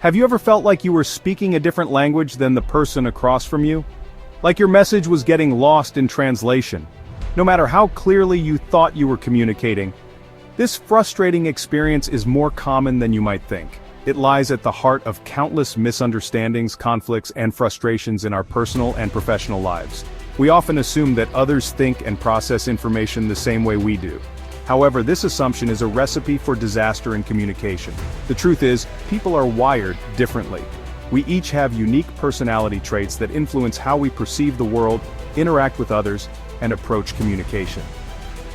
Have you ever felt like you were speaking a different language than the person across from you? Like your message was getting lost in translation, no matter how clearly you thought you were communicating? This frustrating experience is more common than you might think. It lies at the heart of countless misunderstandings, conflicts, and frustrations in our personal and professional lives. We often assume that others think and process information the same way we do. However, this assumption is a recipe for disaster in communication. The truth is, people are wired differently. We each have unique personality traits that influence how we perceive the world, interact with others, and approach communication.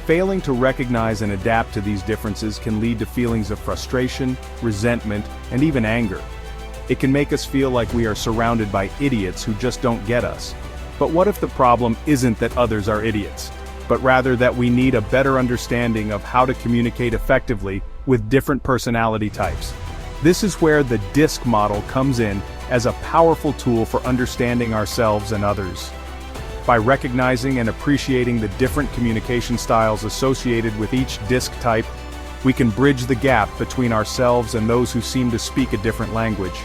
Failing to recognize and adapt to these differences can lead to feelings of frustration, resentment, and even anger. It can make us feel like we are surrounded by idiots who just don't get us. But what if the problem isn't that others are idiots, but rather that we need a better understanding of how to communicate effectively with different personality types? This is where the DISC model comes in as a powerful tool for understanding ourselves and others. By recognizing and appreciating the different communication styles associated with each DISC type, we can bridge the gap between ourselves and those who seem to speak a different language.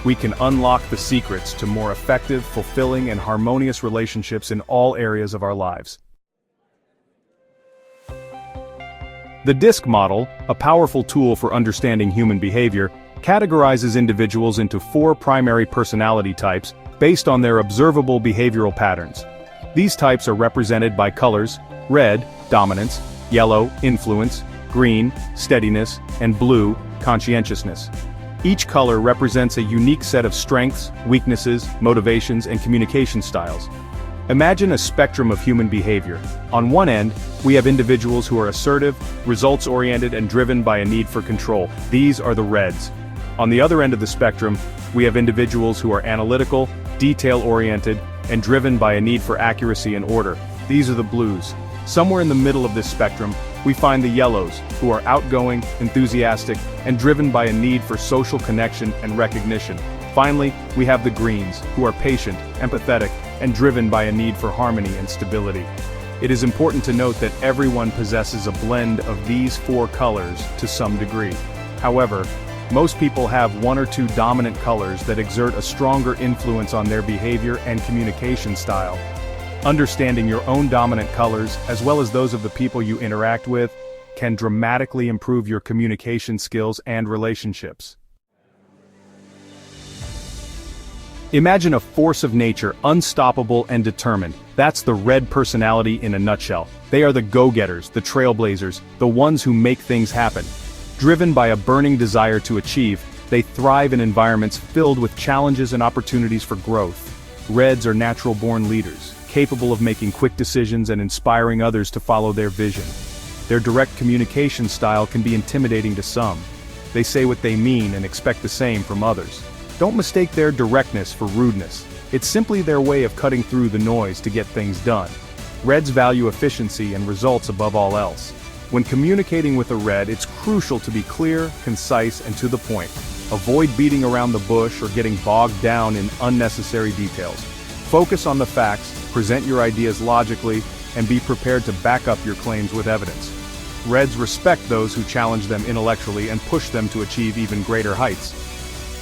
We can unlock the secrets to more effective, fulfilling, and harmonious relationships in all areas of our lives. The DISC model, a powerful tool for understanding human behavior, categorizes individuals into 4 primary personality types based on their observable behavioral patterns. These types are represented by colors: red, dominance; yellow, influence; green, steadiness; and blue, conscientiousness. Each color represents a unique set of strengths, weaknesses, motivations, and communication styles. Imagine a spectrum of human behavior. On one end, we have individuals who are assertive, results-oriented, and driven by a need for control. These are the reds. On the other end of the spectrum, we have individuals who are analytical, detail-oriented, and driven by a need for accuracy and order. These are the blues. Somewhere in the middle of this spectrum, we find the yellows, who are outgoing, enthusiastic, and driven by a need for social connection and recognition. Finally, we have the greens, who are patient, empathetic, and driven by a need for harmony and stability. It is important to note that everyone possesses a blend of these 4 colors to some degree. However, most people have 1 or 2 dominant colors that exert a stronger influence on their behavior and communication style. Understanding your own dominant colors, as well as those of the people you interact with, can dramatically improve your communication skills and relationships. Imagine a force of nature, unstoppable and determined. That's the red personality in a nutshell. They are the go-getters, the trailblazers, the ones who make things happen. Driven by a burning desire to achieve, they thrive in environments filled with challenges and opportunities for growth. Reds are natural-born leaders, capable of making quick decisions and inspiring others to follow their vision. Their direct communication style can be intimidating to some. They say what they mean and expect the same from others. Don't mistake their directness for rudeness. It's simply their way of cutting through the noise to get things done. Reds value efficiency and results above all else. When communicating with a red, it's crucial to be clear, concise, and to the point. Avoid beating around the bush or getting bogged down in unnecessary details. Focus on the facts, present your ideas logically, and be prepared to back up your claims with evidence. Reds respect those who challenge them intellectually and push them to achieve even greater heights.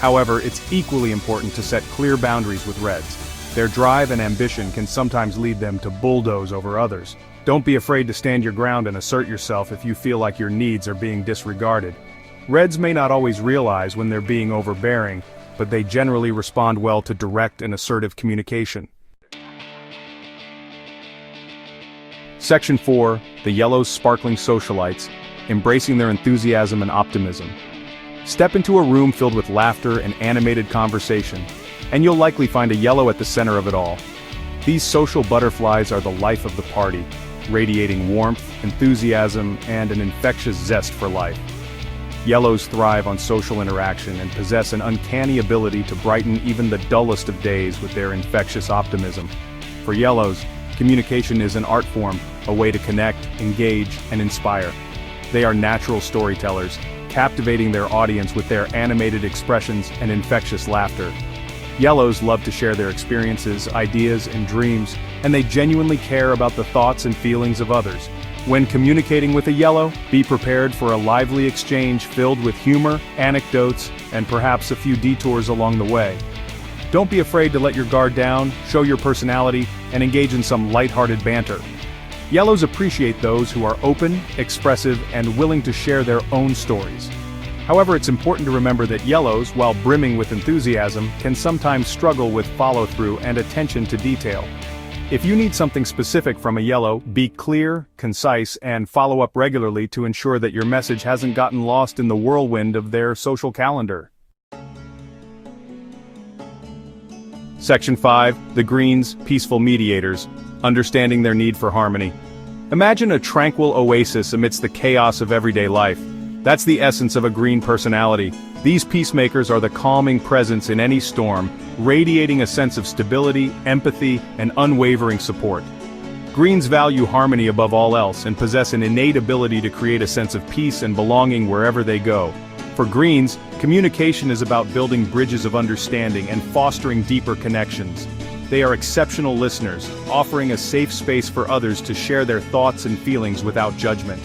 However, it's equally important to set clear boundaries with reds. Their drive and ambition can sometimes lead them to bulldoze over others. Don't be afraid to stand your ground and assert yourself if you feel like your needs are being disregarded. Reds may not always realize when they're being overbearing, but they generally respond well to direct and assertive communication. Section 4, the yellows sparkling socialites, embracing their enthusiasm and optimism. Step into a room filled with laughter and animated conversation, and you'll likely find a yellow at the center of it all. These social butterflies are the life of the party, radiating warmth, enthusiasm, and an infectious zest for life. Yellows thrive on social interaction and possess an uncanny ability to brighten even the dullest of days with their infectious optimism. For yellows, communication is an art form, a way to connect, engage, and inspire. They are natural storytellers, captivating their audience with their animated expressions and infectious laughter. Yellows love to share their experiences, ideas, and dreams, and they genuinely care about the thoughts and feelings of others. When communicating with a yellow, be prepared for a lively exchange filled with humor, anecdotes, and perhaps a few detours along the way. Don't be afraid to let your guard down, show your personality, and engage in some lighthearted banter. Yellows appreciate those who are open, expressive, and willing to share their own stories. However, it's important to remember that yellows, while brimming with enthusiasm, can sometimes struggle with follow-through and attention to detail. If you need something specific from a yellow, be clear, concise, and follow up regularly to ensure that your message hasn't gotten lost in the whirlwind of their social calendar. Section 5. The Greens, Peaceful Mediators, Understanding Their Need for Harmony. Imagine a tranquil oasis amidst the chaos of everyday life. That's the essence of a green personality. These peacemakers are the calming presence in any storm, radiating a sense of stability, empathy, and unwavering support. Greens value harmony above all else and possess an innate ability to create a sense of peace and belonging wherever they go. For Greens, communication is about building bridges of understanding and fostering deeper connections. They are exceptional listeners, offering a safe space for others to share their thoughts and feelings without judgment.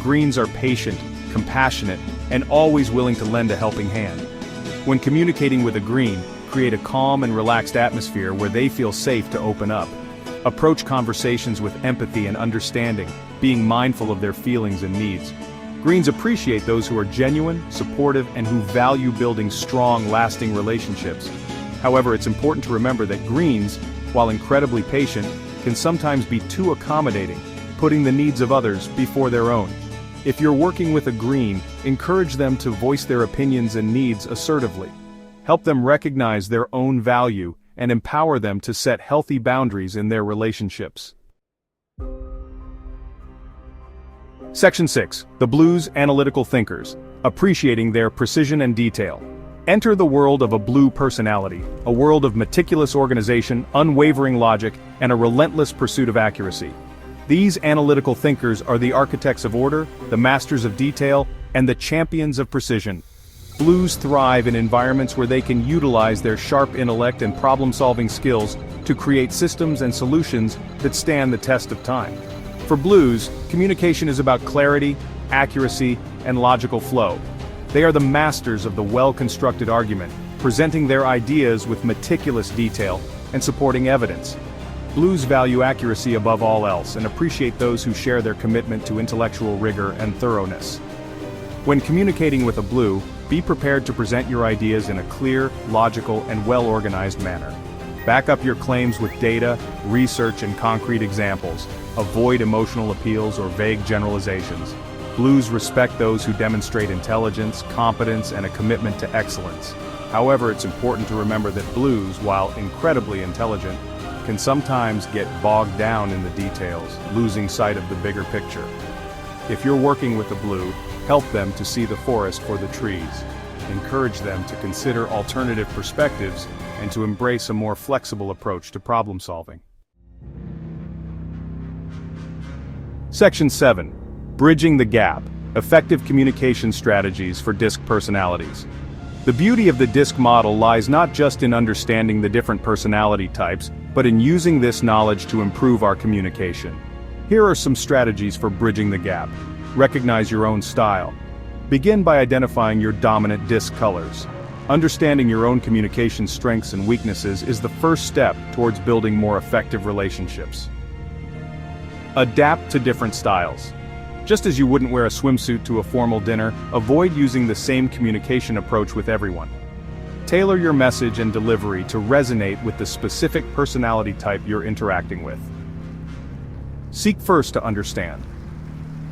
Greens are patient, compassionate, and always willing to lend a helping hand. When communicating with a green, create a calm and relaxed atmosphere where they feel safe to open up. Approach conversations with empathy and understanding, being mindful of their feelings and needs. Greens appreciate those who are genuine, supportive, and who value building strong, lasting relationships. However, it's important to remember that greens, while incredibly patient, can sometimes be too accommodating, putting the needs of others before their own. If you're working with a green, encourage them to voice their opinions and needs assertively. Help them recognize their own value and empower them to set healthy boundaries in their relationships. Section 6. The Blues, Analytical Thinkers, Appreciating Their Precision and Detail. Enter the world of a blue personality, a world of meticulous organization, unwavering logic, and a relentless pursuit of accuracy. These analytical thinkers are the architects of order, the masters of detail, and the champions of precision. Blues thrive in environments where they can utilize their sharp intellect and problem-solving skills to create systems and solutions that stand the test of time. For Blues, communication is about clarity, accuracy, and logical flow. They are the masters of the well-constructed argument, presenting their ideas with meticulous detail and supporting evidence. Blues value accuracy above all else and appreciate those who share their commitment to intellectual rigor and thoroughness. When communicating with a blue, be prepared to present your ideas in a clear, logical, and well-organized manner. Back up your claims with data, research, and concrete examples. Avoid emotional appeals or vague generalizations. Blues respect those who demonstrate intelligence, competence, and a commitment to excellence. However, it's important to remember that blues, while incredibly intelligent, can sometimes get bogged down in the details, losing sight of the bigger picture. If you're working with a blue, help them to see the forest for the trees. Encourage them to consider alternative perspectives and to embrace a more flexible approach to problem solving. Section 7. Bridging the Gap, Effective Communication Strategies for DISC Personalities. The beauty of the DISC model lies not just in understanding the different personality types, but in using this knowledge to improve our communication. Here are some strategies for bridging the gap. Recognize your own style. Begin by identifying your dominant DISC colors. Understanding your own communication strengths and weaknesses is the first step towards building more effective relationships. Adapt to different styles. Just as you wouldn't wear a swimsuit to a formal dinner, avoid using the same communication approach with everyone. Tailor your message and delivery to resonate with the specific personality type you're interacting with. Seek first to understand.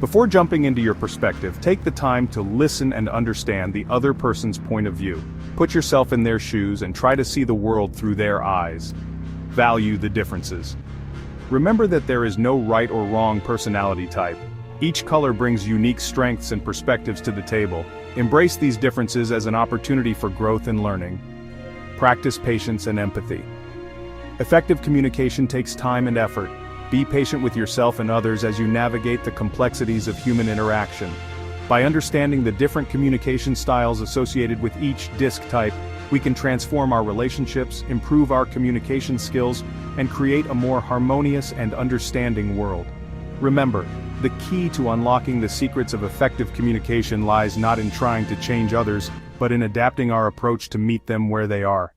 Before jumping into your perspective, take the time to listen and understand the other person's point of view. Put yourself in their shoes and try to see the world through their eyes. Value the differences. Remember that there is no right or wrong personality type. Each color brings unique strengths and perspectives to the table. Embrace these differences as an opportunity for growth and learning. Practice patience and empathy. Effective communication takes time and effort. Be patient with yourself and others as you navigate the complexities of human interaction. By understanding the different communication styles associated with each DISC type, we can transform our relationships, improve our communication skills, and create a more harmonious and understanding world. Remember, the key to unlocking the secrets of effective communication lies not in trying to change others, but in adapting our approach to meet them where they are.